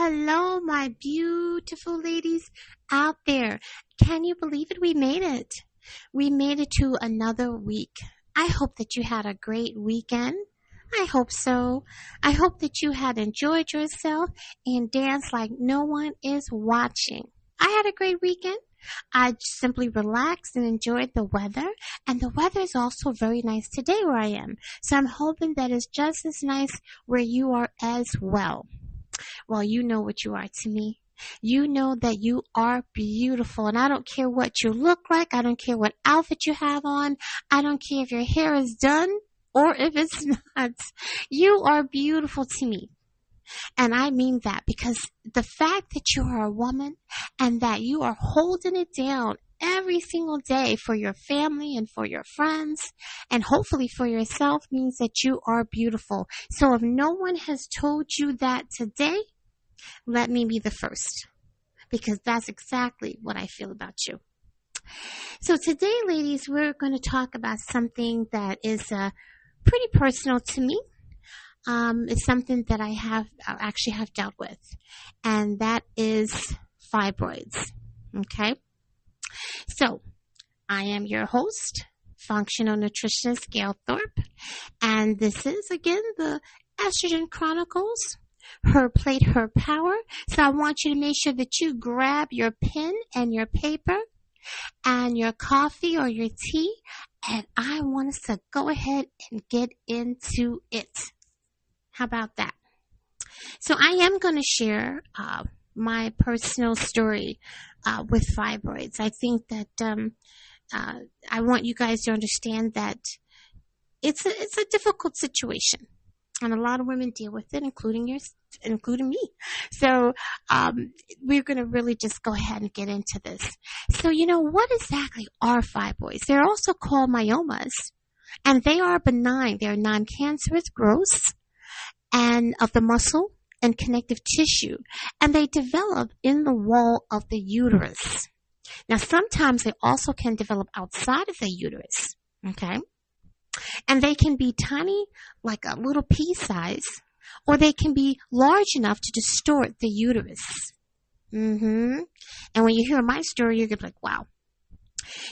Hello, my beautiful ladies out there. Can you believe it? We made it. We made it to another week. I hope that you had a great weekend. I hope so. I hope that you had enjoyed yourself and danced like no one is watching. I had a great weekend. I simply relaxed and enjoyed the weather, and the weather is also very nice today where I am. So I'm hoping that it's just as nice where you are as well. Well, you know what you are to me. You know that you are beautiful, and I don't care what you look like. I don't care what outfit you have on. I don't care if your hair is done or if it's not. You are beautiful to me. And I mean that because the fact that you are a woman and that you are holding it down every single day for your family and for your friends and hopefully for yourself means that you are beautiful. So if no one has told you that today, let me be the first, because that's exactly what I feel about you. So today, ladies, we're going to talk about something that is pretty personal to me. It's something that I actually have dealt with, and that is fibroids. Okay? So, I am your host, functional nutritionist Gail Thorpe, and this is, again, the Estrogen Chronicles, Her Plate, Her Power. So I want you to make sure that you grab your pen and your paper and your coffee or your tea, and I want us to go ahead and get into it. How about that? So I am going to share my personal story with fibroids. I think that I want you guys to understand that it's a difficult situation, and a lot of women deal with it, including me. So we're going to really just go ahead and get into this. So what exactly are fibroids? They're also called myomas, and they are benign. They're non-cancerous growths and of the muscle and connective tissue, and they develop in the wall of the uterus. Now, sometimes they also can develop outside of the uterus, okay? And they can be tiny, like a little pea size, or they can be large enough to distort the uterus. And when you hear my story, you're going to be like, wow.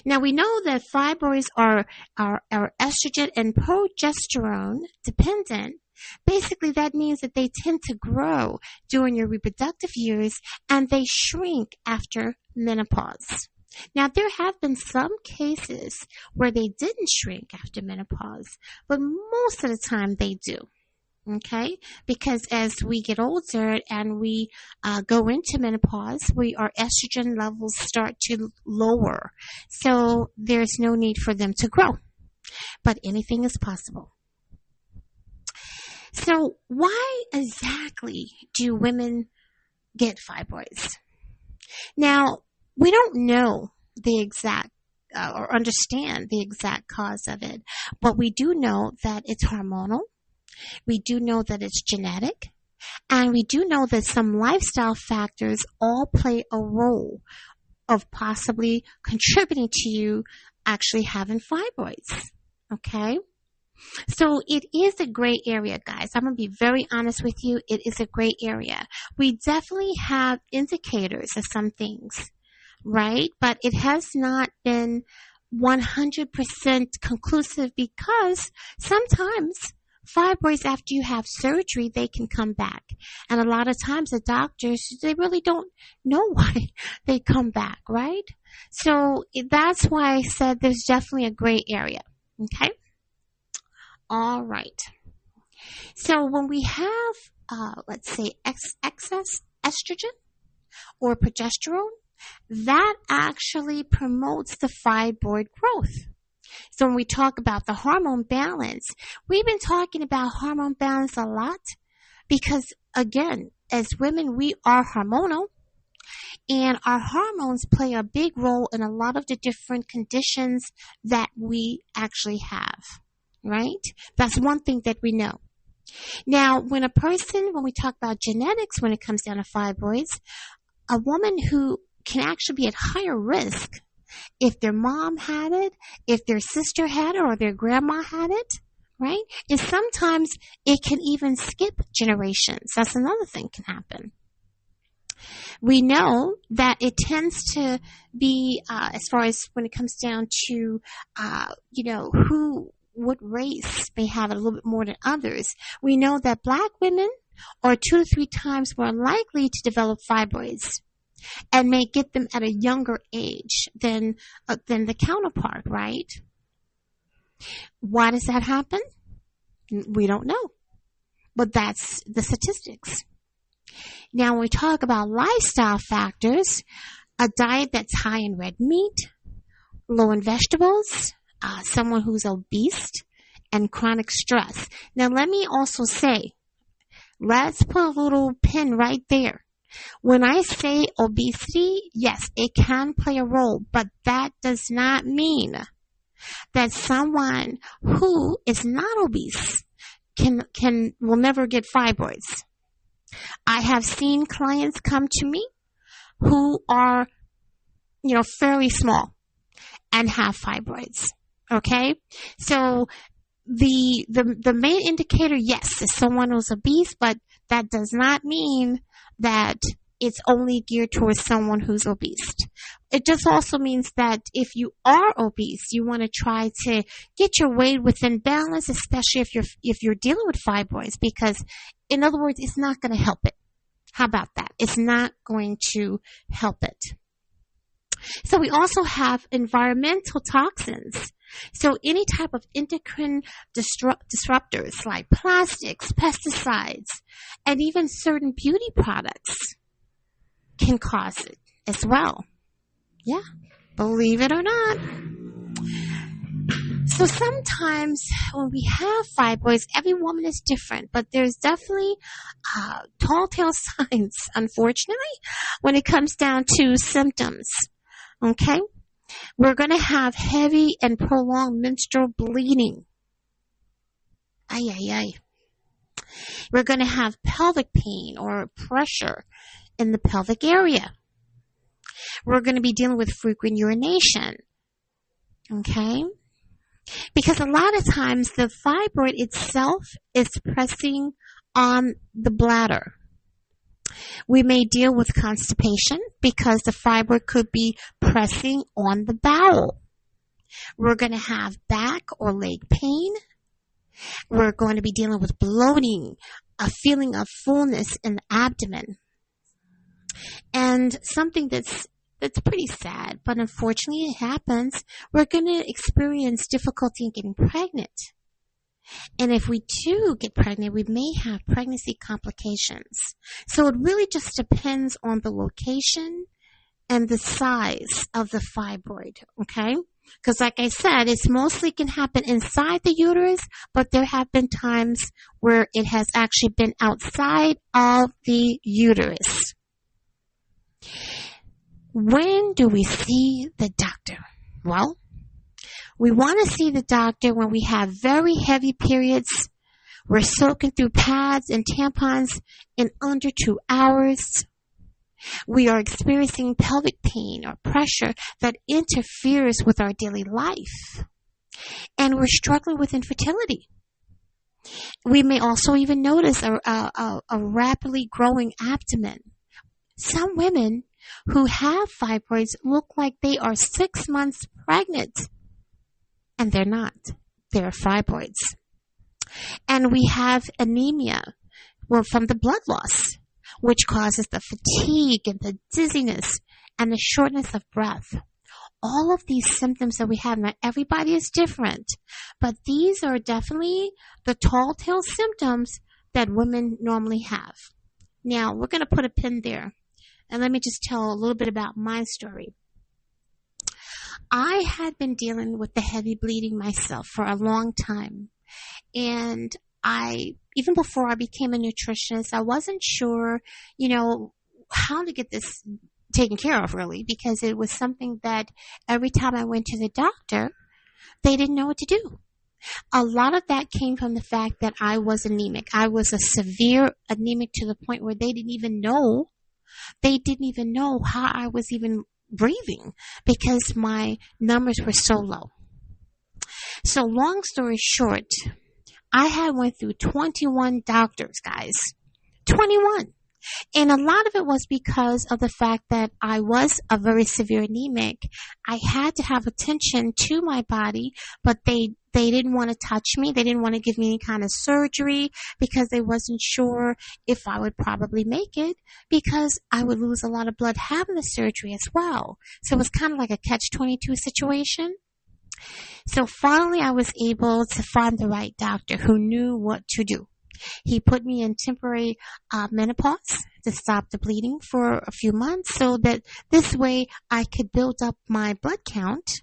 Now, we know that fibroids are estrogen and progesterone dependent. Basically, that means that they tend to grow during your reproductive years and they shrink after menopause. Now, there have been some cases where they didn't shrink after menopause, but most of the time they do. Okay? Because as we get older and we go into menopause, our estrogen levels start to lower. So there's no need for them to grow. But anything is possible. So why exactly do women get fibroids? Now, we don't know the exact or understand the exact cause of it, but we do know that it's hormonal. We do know that it's genetic, and we do know that some lifestyle factors all play a role of possibly contributing to you actually having fibroids. Okay? So it is a gray area, guys. I'm going to be very honest with you. It is a gray area. We definitely have indicators of some things, right? But it has not been 100% conclusive because sometimes fibroids, after you have surgery, they can come back. And a lot of times the doctors, they really don't know why they come back, right? So that's why I said there's definitely a gray area, okay? All right. So when we have, let's say, excess estrogen or progesterone, that actually promotes the fibroid growth. So when we talk about the hormone balance, we've been talking about hormone balance a lot because, again, as women, we are hormonal, and our hormones play a big role in a lot of the different conditions that we actually have. Right? That's one thing that we know. Now, when we talk about genetics, when it comes down to fibroids, a woman who can actually be at higher risk if their mom had it, if their sister had it, or their grandma had it, right? And sometimes it can even skip generations. That's another thing can happen. We know that it tends to be, as far as when it comes down to, what race may have it a little bit more than others. We know that Black women are 2 to 3 times more likely to develop fibroids and may get them at a younger age than the counterpart, right? Why does that happen? We don't know, but that's the statistics. Now, when we talk about lifestyle factors, a diet that's high in red meat, low in vegetables, someone who's obese, and chronic stress. Now, let me also say, let's put a little pin right there. When I say obesity, yes, it can play a role, but that does not mean that someone who is not obese will never get fibroids. I have seen clients come to me who are, fairly small and have fibroids. Okay? So the main indicator, yes, is someone who's obese, but that does not mean that it's only geared towards someone who's obese. It just also means that if you are obese, you want to try to get your weight within balance, especially if you're dealing with fibroids, because in other words, it's not going to help it. How about that? It's not going to help it. So we also have environmental toxins. So any type of endocrine disruptors like plastics, pesticides, and even certain beauty products can cause it as well. Yeah, believe it or not. So sometimes when we have fibroids, every woman is different, but there's definitely tall tale signs, unfortunately, when it comes down to symptoms. Okay? We're going to have heavy and prolonged menstrual bleeding. Ay, ay, ay. We're going to have pelvic pain or pressure in the pelvic area. We're going to be dealing with frequent urination. Okay? Because a lot of times the fibroid itself is pressing on the bladder. We may deal with constipation because the fibroid could be pressing on the bowel. We're going to have back or leg pain. We're going to be dealing with bloating, a feeling of fullness in the abdomen. And something that's pretty sad, but unfortunately it happens, we're going to experience difficulty in getting pregnant. And if we do get pregnant, we may have pregnancy complications. So it really just depends on the location and the size of the fibroid, okay? Because like I said, it's mostly can happen inside the uterus, but there have been times where it has actually been outside of the uterus. When do we see the doctor? Well, we want to see the doctor when we have very heavy periods. We're soaking through pads and tampons in under 2 hours. We are experiencing pelvic pain or pressure that interferes with our daily life. And we're struggling with infertility. We may also even notice a rapidly growing abdomen. Some women who have fibroids look like they are 6 months pregnant. And they're not. They're fibroids. And we have anemia, from the blood loss, which causes the fatigue and the dizziness and the shortness of breath. All of these symptoms that we have, now everybody is different, but these are definitely the tall tale symptoms that women normally have. Now, we're going to put a pin there. And let me just tell a little bit about my story. I had been dealing with the heavy bleeding myself for a long time. And even before I became a nutritionist, I wasn't sure, how to get this taken care of really, because it was something that every time I went to the doctor, they didn't know what to do. A lot of that came from the fact that I was anemic. I was a severe anemic to the point where they didn't even know how I was even breathing because my numbers were so low. So long story short, I had went through 21 doctors, guys. 21. And a lot of it was because of the fact that I was a very severe anemic. I had to have attention to my body, but they didn't want to touch me. They didn't want to give me any kind of surgery because they wasn't sure if I would probably make it because I would lose a lot of blood having the surgery as well. So it was kind of like a catch-22 situation. So finally I was able to find the right doctor who knew what to do. He put me in temporary menopause to stop the bleeding for a few months so that this way I could build up my blood count,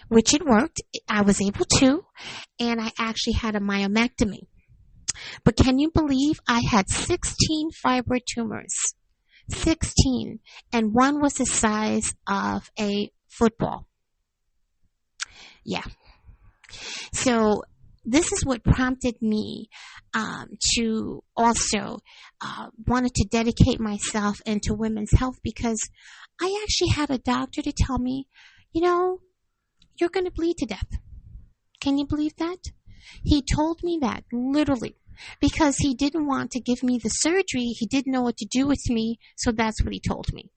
which it worked. I was able to, and I actually had a myomectomy. But can you believe I had 16 fibroid tumors? 16. And one was the size of a football. Yeah. So this is what prompted me to also wanted to dedicate myself into women's health because I actually had a doctor to tell me, you're going to bleed to death. Can you believe that? He told me that, literally, because he didn't want to give me the surgery. He didn't know what to do with me, so that's what he told me.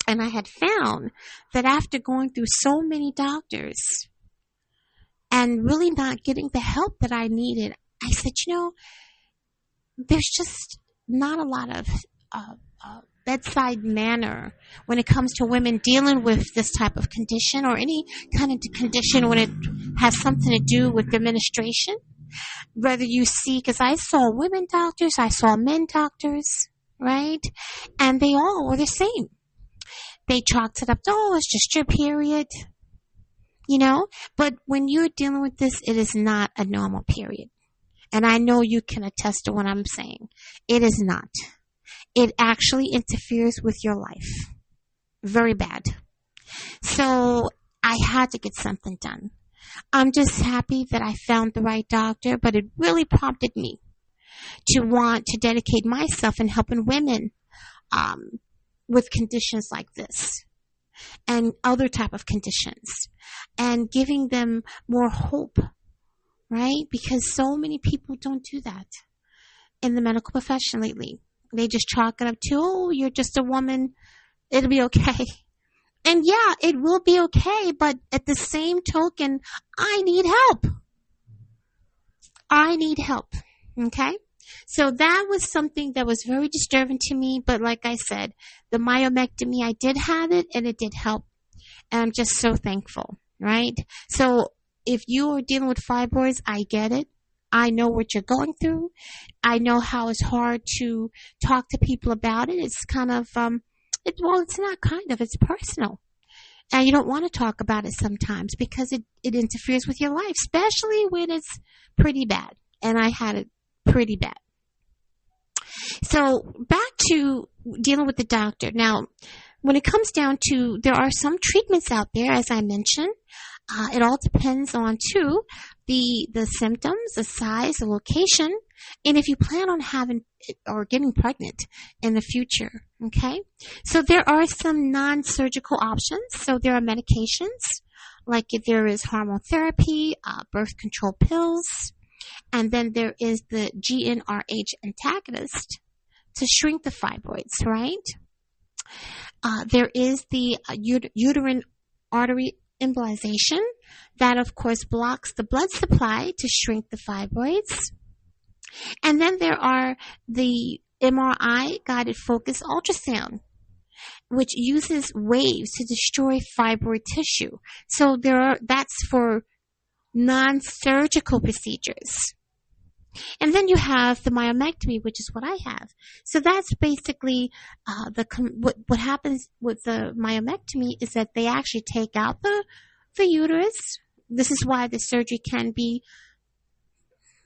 And I had found that after going through so many doctors and really not getting the help that I needed, I said, there's just not a lot of bedside manner when it comes to women dealing with this type of condition or any kind of condition when it has something to do with their menstruation. Whether you see, because I saw women doctors, I saw men doctors, right? And they all were the same. They chalked it up to, it's just your period. But when you're dealing with this, it is not a normal period. And I know you can attest to what I'm saying. It is not. It actually interferes with your life. Very bad. So I had to get something done. I'm just happy that I found the right doctor, but it really prompted me to want to dedicate myself in helping women with conditions like this and other type of conditions and giving them more hope, right? Because so many people don't do that in the medical profession lately. They just chalk it up to, you're just a woman, it'll be okay. And yeah, it will be okay, but at the same token, I need help. I need help, okay? So that was something that was very disturbing to me, but like I said, the myomectomy, I did have it, and it did help. And I'm just so thankful, right? So if you are dealing with fibroids, I get it. I know what you're going through. I know how it's hard to talk to people about it. It's kind of, it's not kind of, it's personal. And you don't want to talk about it sometimes because it interferes with your life, especially when it's pretty bad. And I had it pretty bad. So back to dealing with the doctor. Now, when it comes down to, there are some treatments out there, as I mentioned. It all depends on, too, the symptoms, the size, the location, and if you plan on having or getting pregnant in the future, okay? So there are some non-surgical options. So there are medications, like if there is hormone therapy, birth control pills, and then there is the GnRH antagonist to shrink the fibroids, right? There is the uterine artery embolization that, of course, blocks the blood supply to shrink the fibroids. And then there are the MRI guided focus ultrasound, which uses waves to destroy fibroid tissue. So that's for non-surgical procedures. And then you have the myomectomy, which is what I have. So that's basically what happens with the myomectomy is that they actually take out the uterus. This is why the surgery can be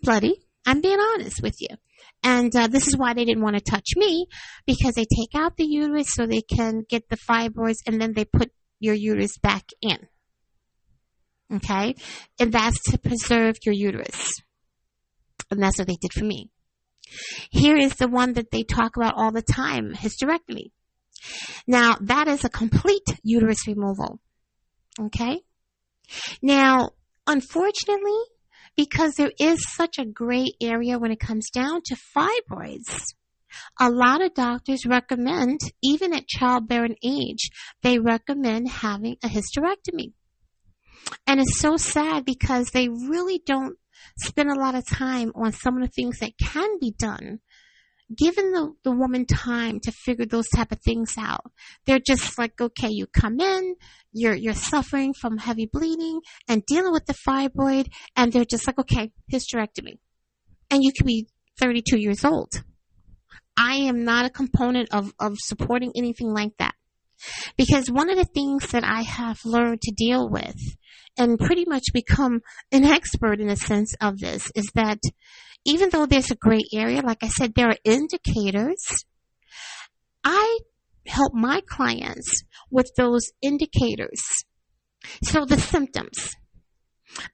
bloody. I'm being honest with you. And this is why they didn't want to touch me, because they take out the uterus so they can get the fibroids, and then they put your uterus back in. Okay? And that's to preserve your uterus. And that's what they did for me. Here is the one that they talk about all the time, hysterectomy. Now, that is a complete uterus removal. Okay? Now, unfortunately, because there is such a gray area when it comes down to fibroids, a lot of doctors recommend, even at childbearing age, they recommend having a hysterectomy. And it's so sad because they really don't spend a lot of time on some of the things that can be done, giving the woman time to figure those type of things out. They're just like, okay, you come in, you're suffering from heavy bleeding and dealing with the fibroid, and they're just like, okay, hysterectomy. And you could be 32 years old. I am not a component of supporting anything like that. Because one of the things that I have learned to deal with and pretty much become an expert in a sense of this is that even though there's a gray area, like I said, there are indicators. I help my clients with those indicators. So the symptoms.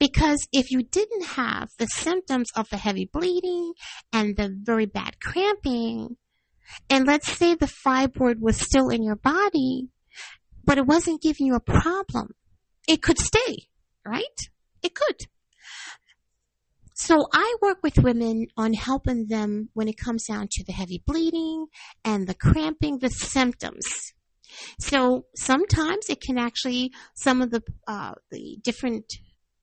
Because if you didn't have the symptoms of the heavy bleeding and the very bad cramping, and let's say the fibroid was still in your body, but it wasn't giving you a problem, it could stay, right? It could. So I work with women on helping them when it comes down to the heavy bleeding and the cramping, the symptoms. So sometimes it can actually, some of the different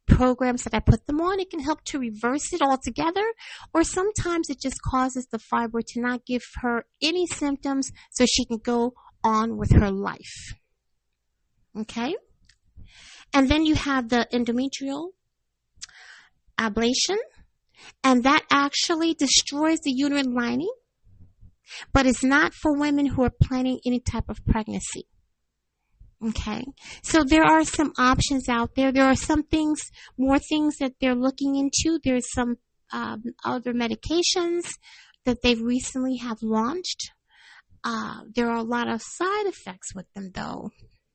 programs that I put them on, it can help to reverse it altogether, or sometimes it just causes the fibroid to not give her any symptoms so she can go on with her life. Okay? And then you have the endometrial ablation, and that actually destroys the uterine lining, but it's not for women who are planning any type of pregnancy. Okay, so there are some options out there. There are some things, more things that they're looking into. There's some other medications that they've recently have launched. There are a lot of side effects with them, though.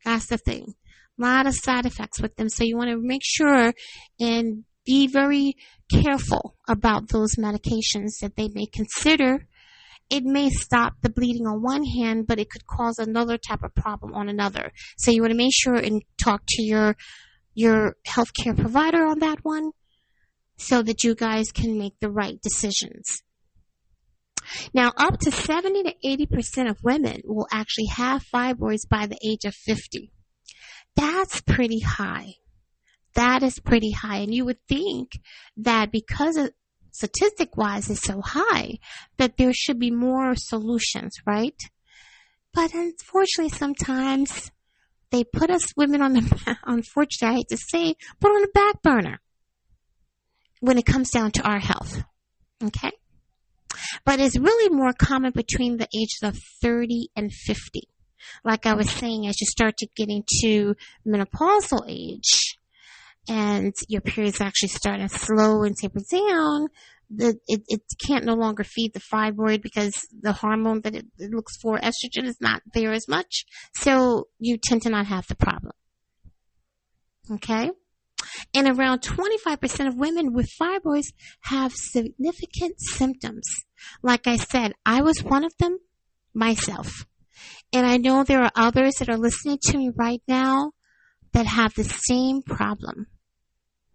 That's the thing. A lot of side effects with them. So you want to make sure and be very careful about those medications that they may consider. It may stop the bleeding on one hand, but it could cause another type of problem on another. So you want to make sure and talk to your healthcare provider on that one so that you guys can make the right decisions. Now, up to 70 to 80% of women will actually have fibroids by the age of 50. That's pretty high. That is pretty high. And you would think that because of statistic-wise is so high, that there should be more solutions, right? But unfortunately, sometimes they put us women on the, unfortunately, I hate to say, put on the back burner when it comes down to our health, okay? But it's really more common between the ages of 30 and 50. Like I was saying, as you start to getting to menopausal age, and your periods actually start to slow and taper down, it can't no longer feed the fibroid because the hormone that it looks for, estrogen, is not there as much. So you tend to not have the problem. Okay? And around 25% of women with fibroids have significant symptoms. Like I said, I was one of them myself. And I know there are others that are listening to me right now that have the same problem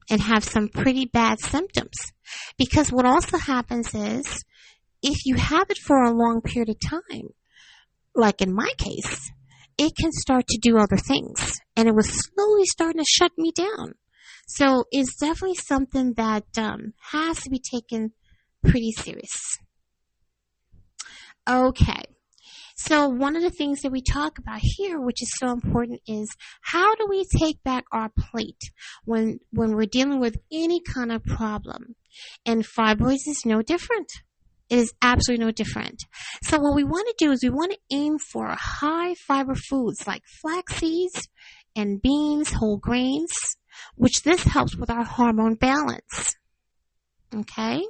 and have some pretty bad symptoms. Because what also happens is, if you have it for a long period of time, like in my case, it can start to do other things. And it was slowly starting to shut me down. So it's definitely something that has to be taken pretty serious. Okay. So one of the things that we talk about here, which is so important, is how do we take back our plate when we're dealing with any kind of problem? And fibroids is no different. It is absolutely no different. So what we want to do is we want to aim for high fiber foods like flax seeds and beans, whole grains, which this helps with our hormone balance. Okay?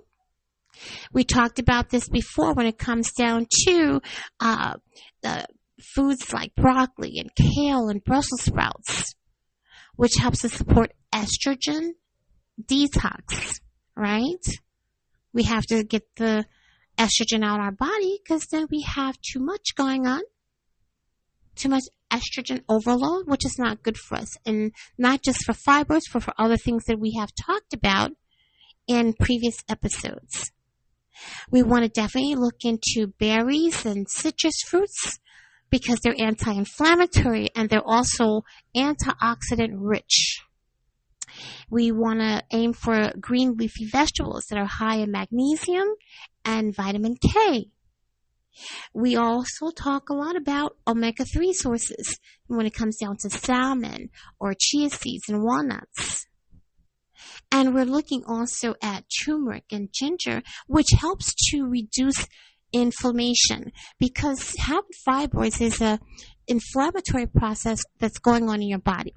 We talked about this before when it comes down to the foods like broccoli and kale and Brussels sprouts. which helps to support estrogen detox, right? We have to get the estrogen out of our body because then we have too much going on, too much estrogen overload, which is not good for us. And not just for fibroids, but for other things that we have talked about in previous episodes. We want to definitely look into berries and citrus fruits because they're anti-inflammatory and they're also antioxidant rich. We want to aim for green leafy vegetables that are high in magnesium and vitamin K. We also talk a lot about omega-3 sources when it comes down to salmon or chia seeds and walnuts. And we're looking also at turmeric and ginger, which helps to reduce inflammation because having fibroids is an inflammatory process that's going on in your body.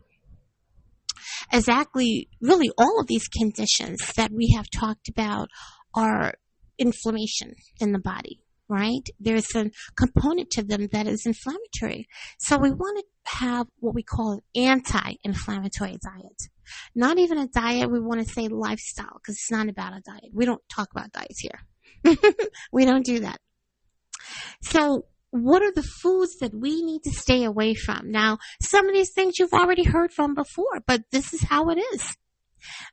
Exactly, really all of these conditions that we have talked about are inflammation in the body, right? There's a component to them that is inflammatory. So we want to have what we call an anti-inflammatory diet. Not even a diet, we want to say lifestyle because it's not about a diet. We don't talk about diets here. We don't do that. So what are the foods that we need to stay away from? Now, some of these things you've already heard from before, but this is how it is.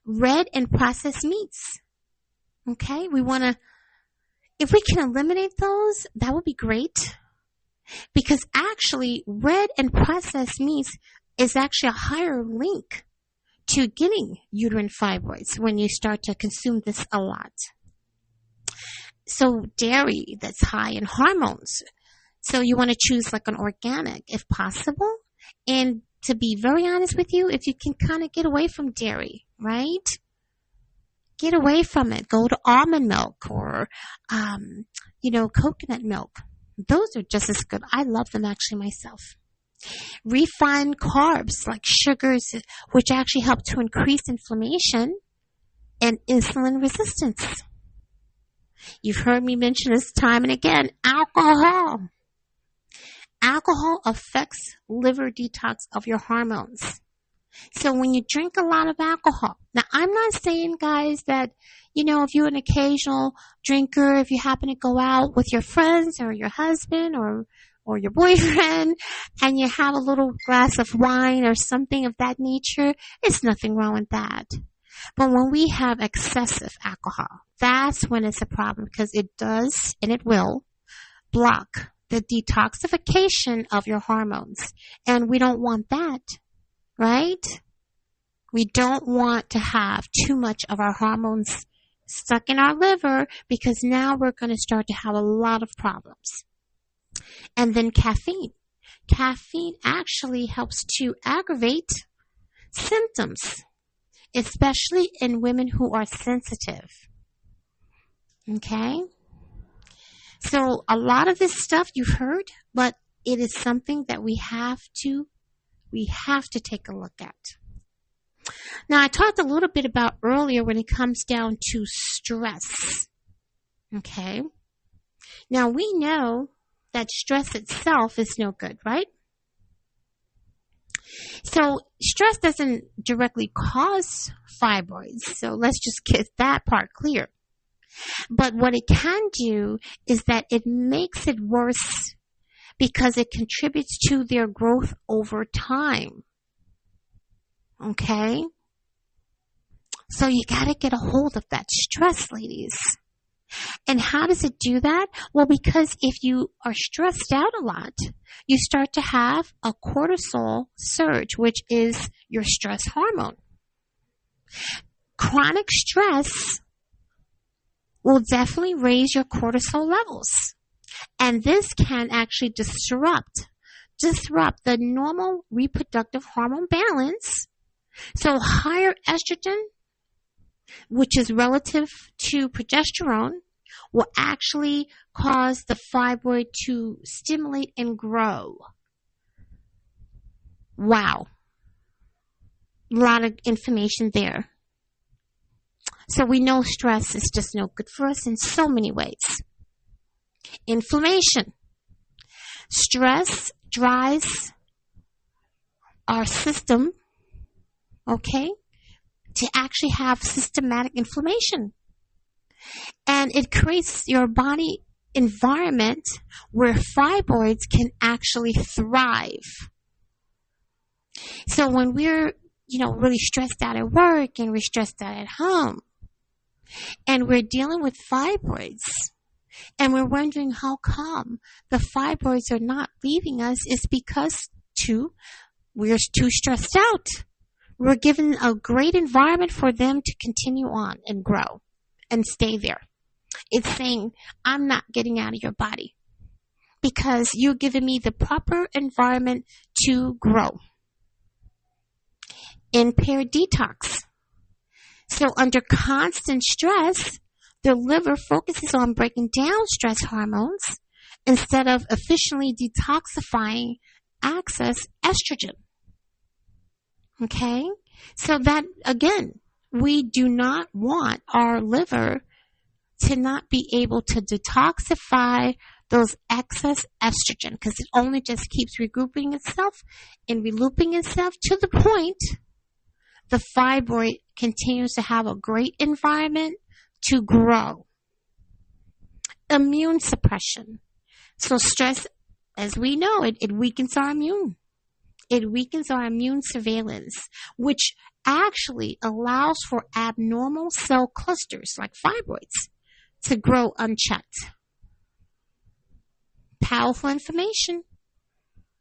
Red and processed meats. Okay, we want to, if we can eliminate those, that would be great. Because actually, red and processed meats is actually a higher link to getting uterine fibroids when you start to consume this a lot. So dairy that's high in hormones. So you want to choose like an organic if possible. And to be very honest with you, if you can kind of get away from dairy, right? Get away from it. Go to almond milk or, coconut milk. Those are just as good. I love them actually myself. Refined carbs like sugars, which actually help to increase inflammation and insulin resistance. You've heard me mention this time and again, alcohol. Alcohol affects liver detox of your hormones. So when you drink a lot of alcohol, now I'm not saying, guys, that, if you're an occasional drinker, if you happen to go out with your friends or your husband or your boyfriend and you have a little glass of wine or something of that nature, there's nothing wrong with that. But when we have excessive alcohol, that's when it's a problem because it does and it will block the detoxification of your hormones. And we don't want that, right? We don't want to have too much of our hormones stuck in our liver because now we're going to start to have a lot of problems. And then caffeine. Caffeine actually helps to aggravate symptoms, especially in women who are sensitive. Okay? So a lot of this stuff you've heard, but it is something that we have to take a look at. Now, I talked a little bit about earlier when it comes down to stress. Okay? Now, we know that stress itself is no good, right? So, stress doesn't directly cause fibroids. So, let's just get that part clear. But what it can do is that it makes it worse because it contributes to their growth over time. Okay? So you gotta get a hold of that stress, ladies. And how does it do that? Well, because if you are stressed out a lot, you start to have a cortisol surge, which is your stress hormone. Chronic stress will definitely raise your cortisol levels. And this can actually disrupt the normal reproductive hormone balance. So higher estrogen, which is relative to progesterone, will actually cause the fibroid to stimulate and grow. Wow. A lot of information there. So we know stress is just no good for us in so many ways. Inflammation. Stress drives our system okay, to actually have systematic inflammation. And it creates your body environment where fibroids can actually thrive. So when we're, really stressed out at work and we're stressed out at home and we're dealing with fibroids and we're wondering how come the fibroids are not leaving us, is because we're too stressed out. We're given a great environment for them to continue on and grow and stay there. It's saying, I'm not getting out of your body because you're giving me the proper environment to grow. Impaired detox. So under constant stress, the liver focuses on breaking down stress hormones instead of efficiently detoxifying excess estrogen. Okay? So that, again, we do not want our liver to not be able to detoxify those excess estrogen, because it only just keeps regrouping itself and relooping itself to the point the fibroid continues to have a great environment to grow. Immune suppression. So stress, as we know, it weakens our immune. It weakens our immune surveillance, which actually allows for abnormal cell clusters like fibroids to grow unchecked. Powerful information.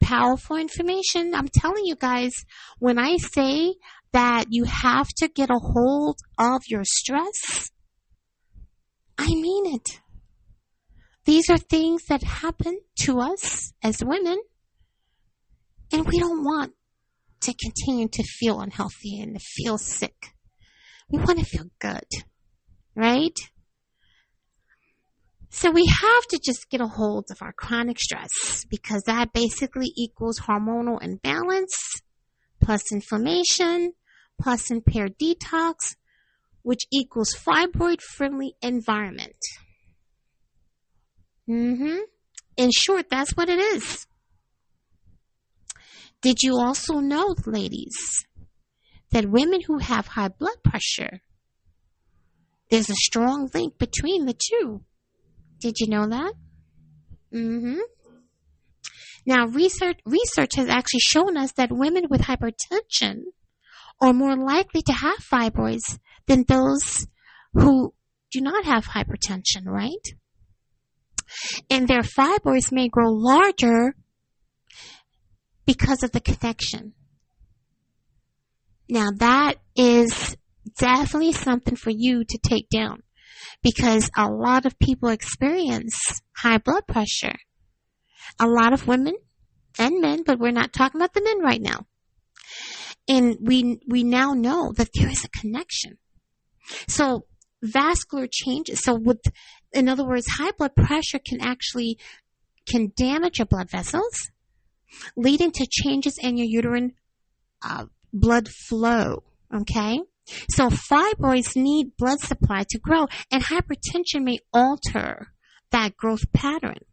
Powerful information. I'm telling you guys, when I say that you have to get a hold of your stress, I mean it. These are things that happen to us as women, and we don't want to continue to feel unhealthy and to feel sick. We want to feel good, right? So we have to just get a hold of our chronic stress, because that basically equals hormonal imbalance plus inflammation plus impaired detox, which equals fibroid-friendly environment. In short, that's what it is. Did you also know, ladies, that women who have high blood pressure, there's a strong link between the two? Did you know that? Now, research has actually shown us that women with hypertension are more likely to have fibroids than those who do not have hypertension, right? And their fibroids may grow larger because of the connection. Now, that is definitely something for you to take down, because a lot of people experience high blood pressure. A lot of women and men, but we're not talking about the men right now. And we now know that there is a connection. So vascular changes. So in other words, high blood pressure can damage your blood vessels, leading to changes in your uterine blood flow. Okay? So fibroids need blood supply to grow, and hypertension may alter that growth pattern.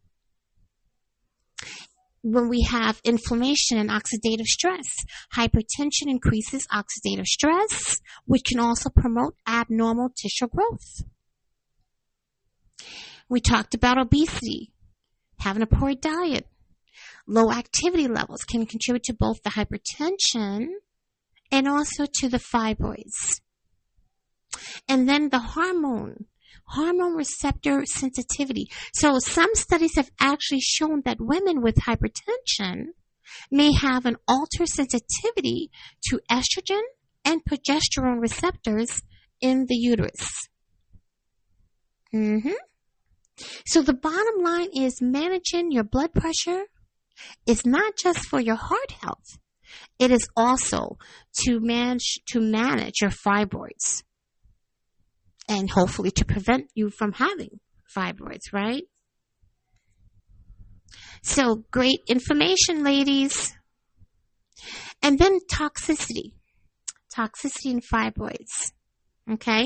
When we have inflammation and oxidative stress, hypertension increases oxidative stress, which can also promote abnormal tissue growth. We talked about obesity, having a poor diet. Low activity levels can contribute to both the hypertension and also to the fibroids. And then the hormone receptor sensitivity. So some studies have actually shown that women with hypertension may have an altered sensitivity to estrogen and progesterone receptors in the uterus. So the bottom line is, managing your blood pressure is not just for your heart health. It is also to manage your fibroids, and hopefully to prevent you from having fibroids, right? So great information, ladies. And then toxicity and fibroids. Okay?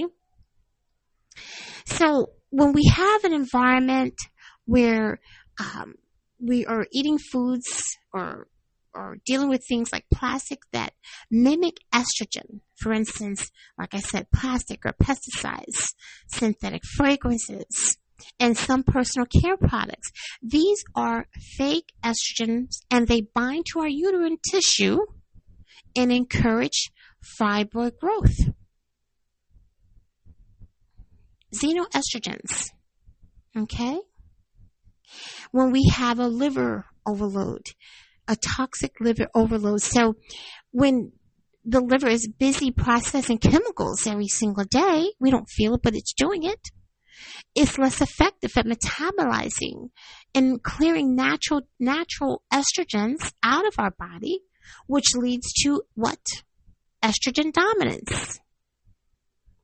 So when we have an environment where we are eating foods or or dealing with things like plastic that mimic estrogen. For instance, like I said, plastic or pesticides, synthetic fragrances, and some personal care products. These are fake estrogens, and they bind to our uterine tissue and encourage fibroid growth. Xenoestrogens. Okay? When we have a liver overload, a toxic liver overload. So when the liver is busy processing chemicals every single day, we don't feel it, but it's doing it. It's less effective at metabolizing and clearing natural estrogens out of our body, which leads to what? Estrogen dominance.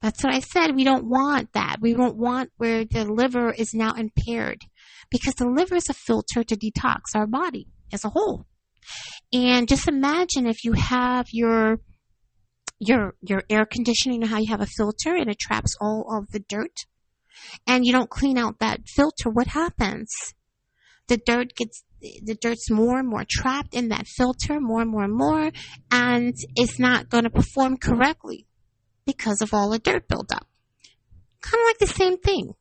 That's what I said. We don't want that. We don't want where the liver is now impaired, because the liver is a filter to detox our body as a whole. And just imagine if you have your air conditioning, you know how you have a filter and it traps all of the dirt, and you don't clean out that filter, what happens? The dirt's more and more trapped in that filter, more and more and more, and it's not going to perform correctly because of all the dirt buildup. Kind of like the same thing.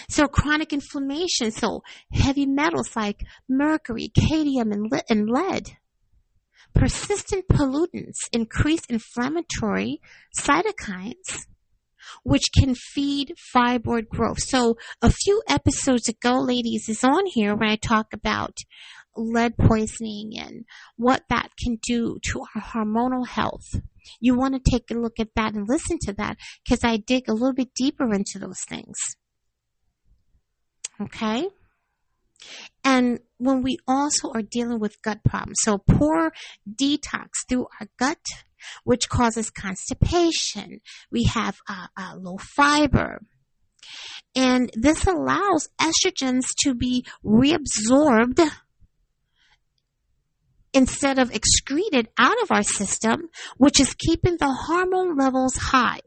So chronic inflammation, so heavy metals like mercury, cadmium, and lead. Persistent pollutants increase inflammatory cytokines, which can feed fibroid growth. So a few episodes ago, ladies, is on here when I talk about lead poisoning and what that can do to our hormonal health. You want to take a look at that and listen to that, because I dig a little bit deeper into those things. Okay? And when we also are dealing with gut problems, so poor detox through our gut, which causes constipation. We have low fiber. And this allows estrogens to be reabsorbed instead of excreted out of our system, which is keeping the hormone levels high.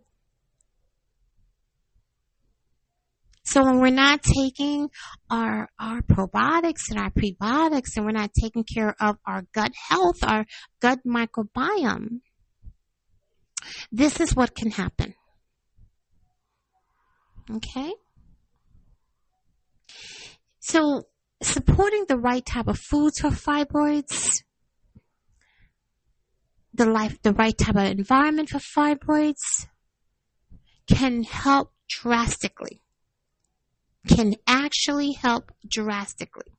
So when we're not taking our probiotics and our prebiotics, and we're not taking care of our gut health, our gut microbiome, this is what can happen. Okay? So supporting the right type of foods for fibroids, the right type of environment for fibroids can help drastically. Can actually help drastically.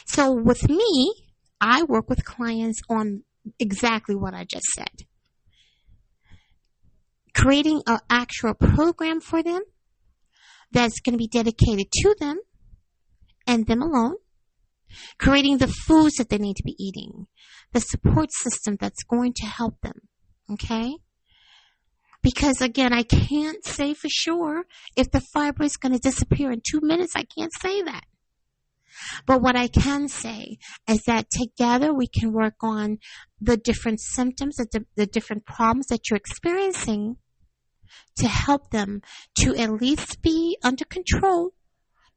So with me, I work with clients on exactly what I just said. Creating an actual program for them that's going to be dedicated to them and them alone. Creating the foods that they need to be eating. The support system that's going to help them. Okay? Because again, I can't say for sure if the fibroid is going to disappear in 2 minutes. I can't say that. But what I can say is that together we can work on the different symptoms, the different problems that you're experiencing, to help them to at least be under control,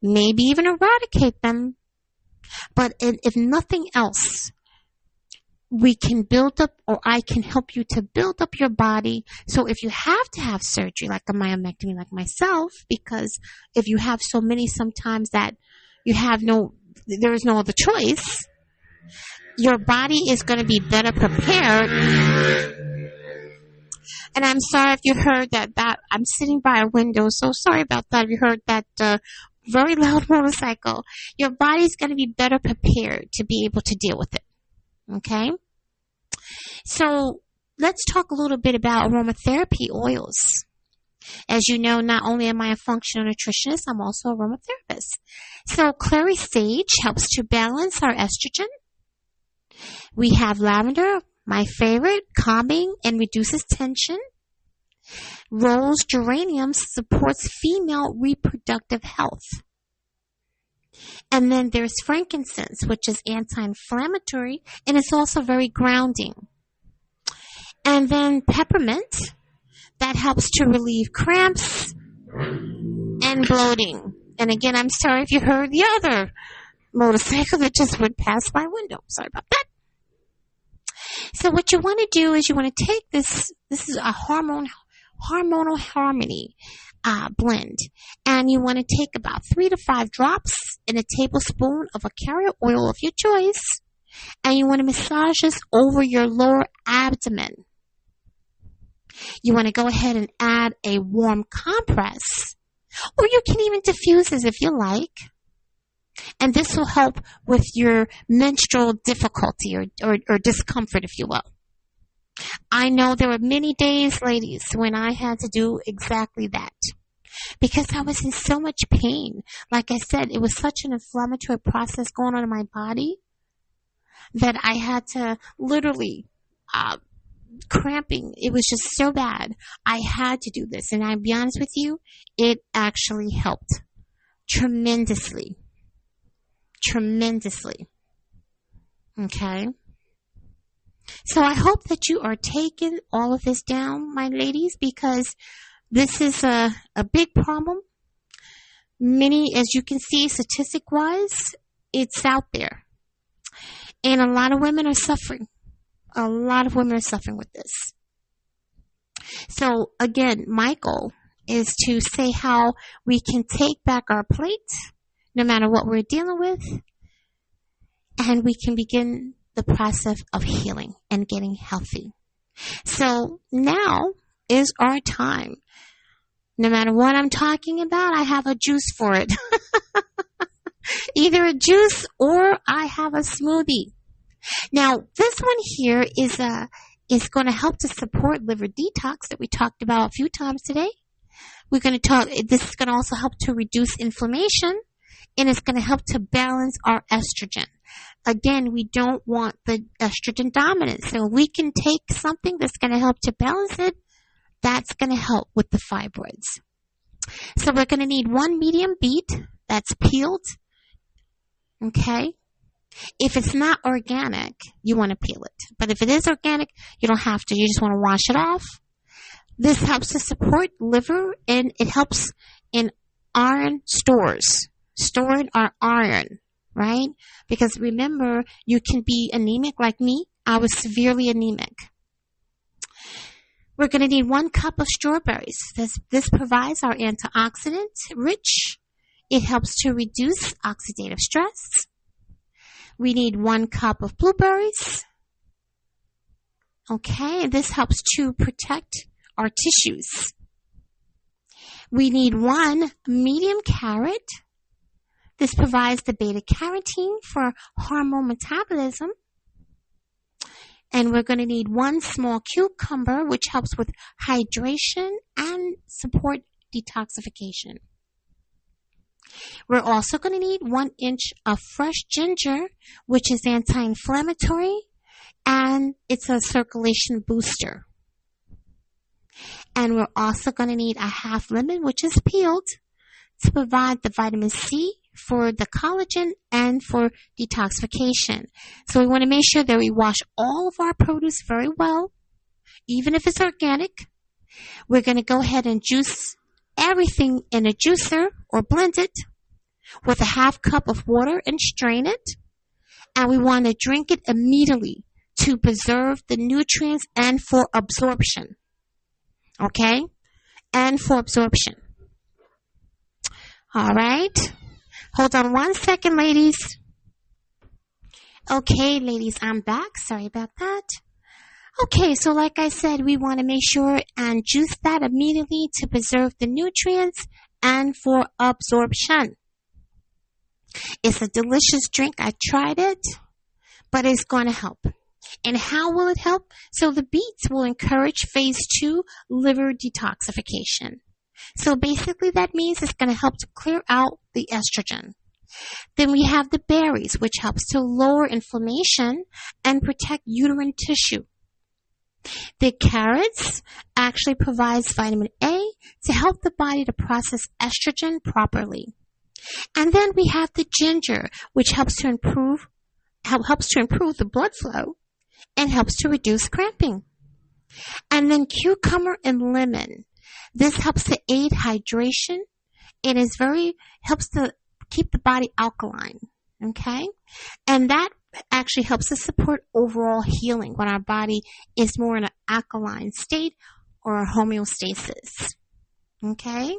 maybe even eradicate them. But if nothing else, we can build up, or I can help you to build up your body. So if you have to have surgery, like a myomectomy, like myself, because if you have so many sometimes that there is no other choice, your body is going to be better prepared. And I'm sorry if you heard that I'm sitting by a window, so sorry about that if you heard that very loud motorcycle. Your body's going to be better prepared to be able to deal with it. Okay? So let's talk a little bit about aromatherapy oils. As you know, not only am I a functional nutritionist, I'm also a aromatherapist. So clary sage helps to balance our estrogen. We have lavender, my favorite, calming and reduces tension. Rose geranium supports female reproductive health. And then there's frankincense, which is anti-inflammatory, and it's also very grounding. And then peppermint, that helps to relieve cramps and bloating. And again, I'm sorry if you heard the other motorcycle that just went past my window. Sorry about that. So what you want to do is you want to take this is a hormonal harmony blend, and you want to take about 3 to 5 drops in a tablespoon of a carrier oil of your choice, and you want to massage this over your lower abdomen. You want to go ahead and add a warm compress, or you can even diffuse this if you like. And this will help with your menstrual difficulty or discomfort, if you will. I know there were many days, ladies, when I had to do exactly that because I was in so much pain. Like I said, it was such an inflammatory process going on in my body that I had to literally cramping. It was just so bad. I had to do this. And I'll be honest with you, it actually helped tremendously. Okay? So I hope that you are taking all of this down, my ladies, because this is a big problem. Many, as you can see, statistic-wise, it's out there. And a lot of women are suffering. A lot of women are suffering with this. So, again, my goal is to say how we can take back our plate, no matter what we're dealing with, and we can begin the process of healing and getting healthy. So now is our time. No matter what I'm talking about, I have a juice for it. Either a juice or I have a smoothie. Now, this one here is going to help to support liver detox that we talked about a few times today. We're going to talk, this is going to also help to reduce inflammation, and it's going to help to balance our estrogen. Again, we don't want the estrogen dominant. So we can take something that's going to help to balance it. That's going to help with the fibroids. So we're going to need 1 medium beet that's peeled. Okay? If it's not organic, you want to peel it. But if it is organic, you don't have to. You just want to wash it off. This helps to support liver, and it helps in iron stores. Storing our iron, right? Because remember, you can be anemic like me. I was severely anemic. We're going to need 1 cup of strawberries. This provides our antioxidant rich. It helps to reduce oxidative stress. We need 1 cup of blueberries. Okay, and this helps to protect our tissues. We need 1 medium carrot. This provides the beta-carotene for hormone metabolism. And we're going to need 1 small cucumber, which helps with hydration and support detoxification. We're also going to need 1 inch of fresh ginger, which is anti-inflammatory, and it's a circulation booster. And we're also going to need a half lemon, which is peeled, to provide the vitamin C for the collagen and for detoxification. So we want to make sure that we wash all of our produce very well, even if it's organic. We're going to go ahead and juice everything in a juicer or blend it with a half cup of water and strain it. And we want to drink it immediately to preserve the nutrients and for absorption. Okay? And for absorption. All right. Hold on 1 second, ladies. Okay, ladies, I'm back. Sorry about that. Okay, so like I said, we want to make sure and juice that immediately to preserve the nutrients and for absorption. It's a delicious drink. I tried it, but it's going to help. And how will it help? So the beets will encourage phase 2 liver detoxification. So basically that means it's going to help to clear out the estrogen. Then we have the berries, which helps to lower inflammation and protect uterine tissue. The carrots actually provides vitamin A to help the body to process estrogen properly. And then we have the ginger, which helps to improve the blood flow and helps to reduce cramping. And then cucumber and lemon. This helps to aid hydration. It helps to keep the body alkaline. Okay? And that actually helps us support overall healing when our body is more in an alkaline state or a homeostasis. Okay?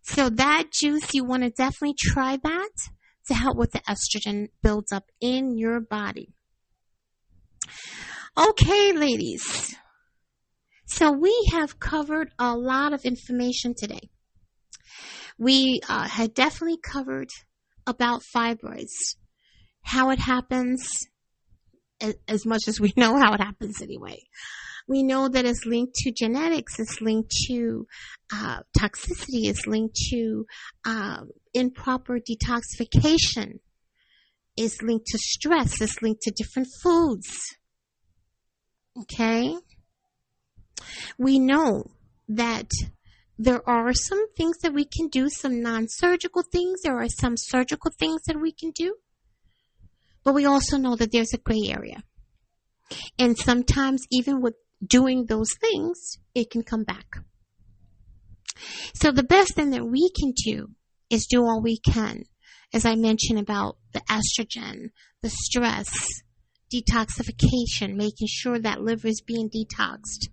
So that juice, you want to definitely try that to help with the estrogen builds up in your body. Okay, ladies. So we have covered a lot of information today. We had definitely covered about fibroids, how it happens, as much as we know how it happens anyway. We know that it's linked to genetics, it's linked to toxicity, it's linked to improper detoxification, it's linked to stress, it's linked to different foods. Okay? We know that there are some things that we can do, some non-surgical things. There are some surgical things that we can do. But we also know that there's a gray area. And sometimes even with doing those things, it can come back. So the best thing that we can do is do all we can. As I mentioned about the estrogen, the stress, detoxification, making sure that liver is being detoxed,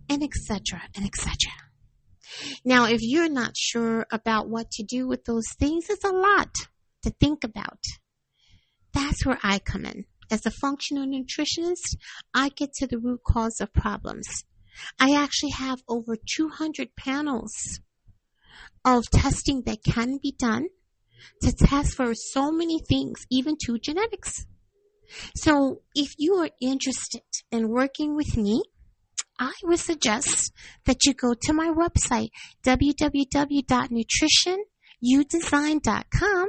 and etc., and etc. Now, if you're not sure about what to do with those things, it's a lot to think about. That's where I come in. As a functional nutritionist, I get to the root cause of problems. I actually have over 200 panels of testing that can be done to test for so many things, even to genetics. So if you are interested in working with me, I would suggest that you go to my website, www.nutritionudesign.com,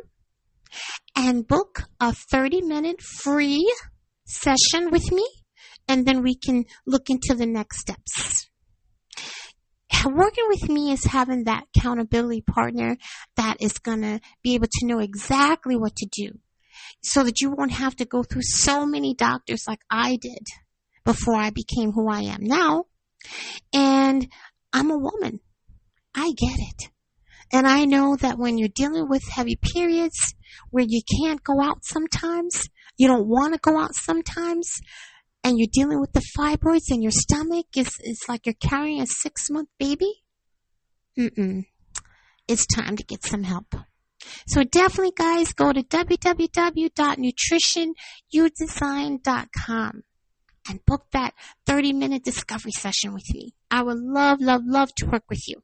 and book a 30-minute free session with me, and then we can look into the next steps. Working with me is having that accountability partner that is going to be able to know exactly what to do so that you won't have to go through so many doctors like I did before I became who I am now. And I'm a woman. I get it. And I know that when you're dealing with heavy periods where you can't go out sometimes, you don't want to go out sometimes, and you're dealing with the fibroids in your stomach, it's like you're carrying a 6-month baby. It's time to get some help. So definitely, guys, go to www.nutritionudesign.com and book that 30-minute discovery session with me. I would love, love, love to work with you.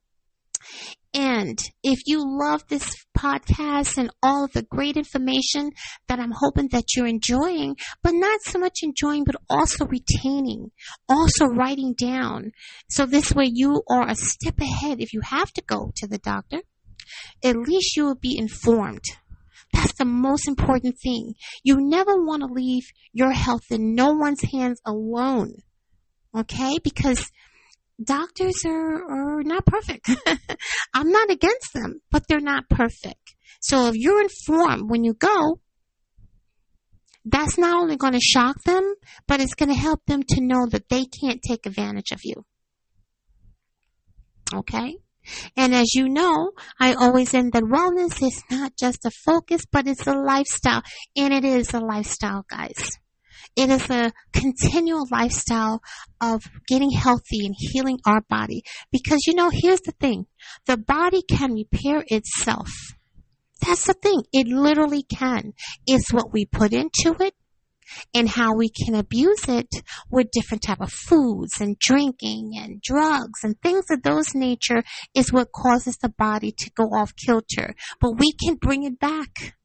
And if you love this podcast and all of the great information that I'm hoping that you're enjoying, but not so much enjoying, but also retaining, also writing down. So this way you are a step ahead. If you have to go to the doctor, at least you will be informed. That's the most important thing. You never want to leave your health in no one's hands alone. Okay? Because doctors are not perfect. I'm not against them, but they're not perfect. So if you're informed when you go, that's not only going to shock them, but it's going to help them to know that they can't take advantage of you. Okay? And as you know, I always end that wellness is not just a focus, but it's a lifestyle. And it is a lifestyle, guys. It is a continual lifestyle of getting healthy and healing our body. Because, here's the thing. The body can repair itself. That's the thing. It literally can. It's what we put into it and how we can abuse it with different type of foods and drinking and drugs and things of those nature is what causes the body to go off kilter. But we can bring it back.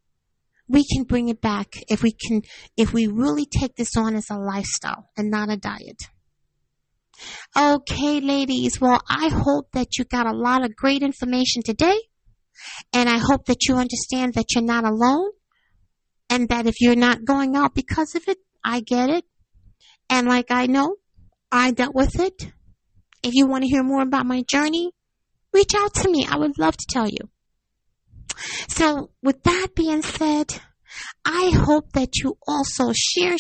We can bring it back if we really take this on as a lifestyle and not a diet. Okay, ladies. Well, I hope that you got a lot of great information today. And I hope that you understand that you're not alone. And that if you're not going out because of it, I get it. And like I know, I dealt with it. If you want to hear more about my journey, reach out to me. I would love to tell you. So with that being said, I hope that you also share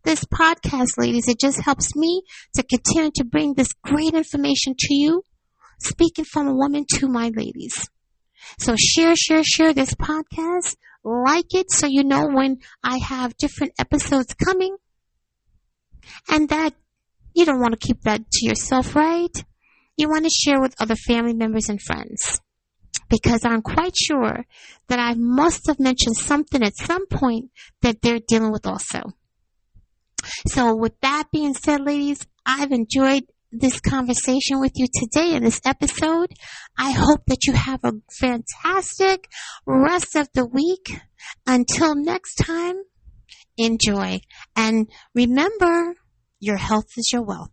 this podcast, ladies. It just helps me to continue to bring this great information to you, speaking from a woman to my ladies. So share this podcast like it so you know when I have different episodes coming. And that you don't want to keep that to yourself, right? You want to share with other family members and friends. Because I'm quite sure that I must have mentioned something at some point that they're dealing with also. So with that being said, ladies, I've enjoyed this conversation with you today in this episode. I hope that you have a fantastic rest of the week. Until next time, enjoy. And remember, your health is your wealth.